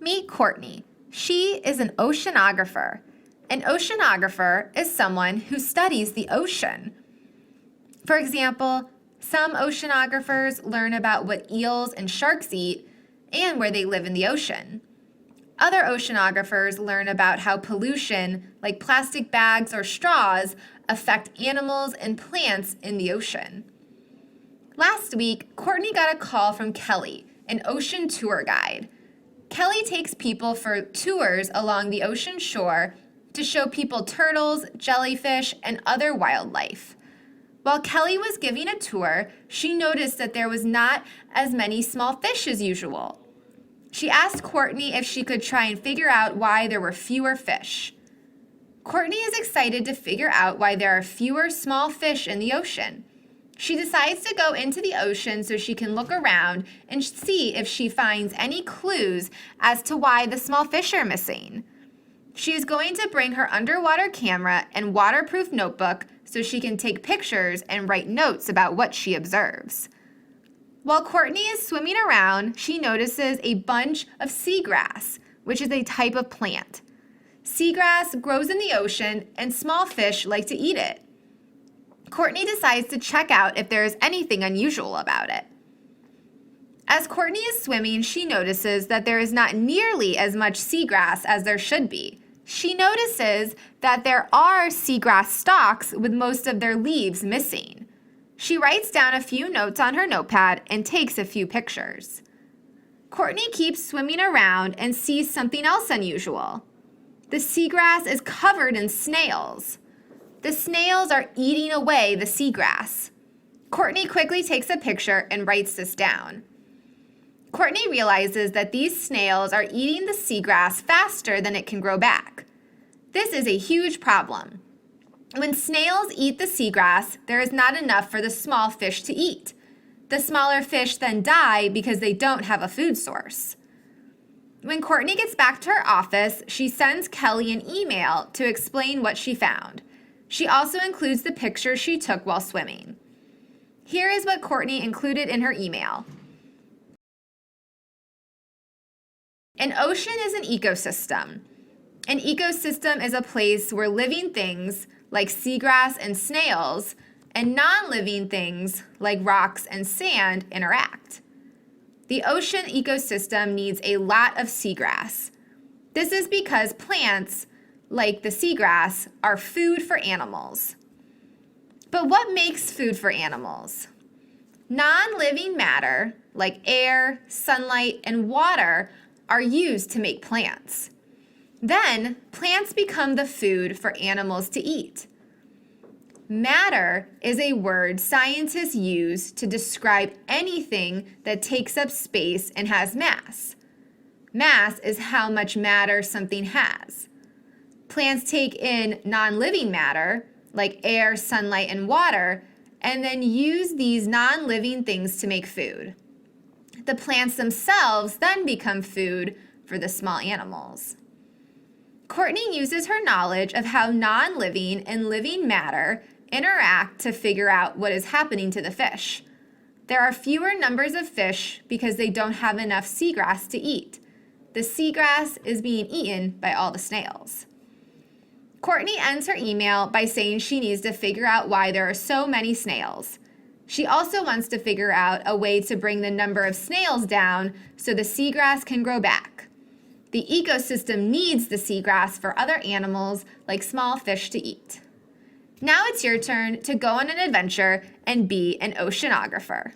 Meet Courtney. She is an oceanographer. An oceanographer is someone who studies the ocean. For example, some oceanographers learn about what eels and sharks eat and where they live in the ocean. Other oceanographers learn about how pollution, like plastic bags or straws, affect animals and plants in the ocean. Last week, Courtney got a call from Kelly, an ocean tour guide. Kelly takes people for tours along the ocean shore to show people turtles, jellyfish, and other wildlife. While Kelly was giving a tour, she noticed that there was not as many small fish as usual. She asked Courtney if she could try and figure out why there were fewer fish. Courtney is excited to figure out why there are fewer small fish in the ocean. She decides to go into the ocean so she can look around and see if she finds any clues as to why the small fish are missing. She is going to bring her underwater camera and waterproof notebook so she can take pictures and write notes about what she observes. While Courtney is swimming around, she notices a bunch of seagrass, which is a type of plant. Seagrass grows in the ocean and small fish like to eat it. Courtney decides to check out if there is anything unusual about it. As Courtney is swimming, she notices that there is not nearly as much seagrass as there should be. She notices that there are seagrass stalks with most of their leaves missing. She writes down a few notes on her notepad and takes a few pictures. Courtney keeps swimming around and sees something else unusual. The seagrass is covered in snails. The snails are eating away the seagrass. Courtney quickly takes a picture and writes this down. Courtney realizes that these snails are eating the seagrass faster than it can grow back. This is a huge problem. When snails eat the seagrass, there is not enough for the small fish to eat. The smaller fish then die because they don't have a food source. When Courtney gets back to her office, she sends Kelly an email to explain what she found. She also includes the picture she took while swimming. Here is what Courtney included in her email. An ocean is an ecosystem. An ecosystem is a place where living things, like seagrass and snails, and non-living things, like rocks and sand, interact. The ocean ecosystem needs a lot of seagrass. This is because plants, like the seagrass, are food for animals. But what makes food for animals? Non-living matter, like air, sunlight, and water, are used to make plants. Then, plants become the food for animals to eat. Matter is a word scientists use to describe anything that takes up space and has mass. Mass is how much matter something has. Plants take in non-living matter, like air, sunlight, and water, and then use these non-living things to make food. The plants themselves then become food for the small animals. Courtney uses her knowledge of how non-living and living matter interact to figure out what is happening to the fish. There are fewer numbers of fish because they don't have enough seagrass to eat. The seagrass is being eaten by all the snails. Courtney ends her email by saying she needs to figure out why there are so many snails. She also wants to figure out a way to bring the number of snails down so the seagrass can grow back. The ecosystem needs the seagrass for other animals like small fish to eat. Now it's your turn to go on an adventure and be an oceanographer.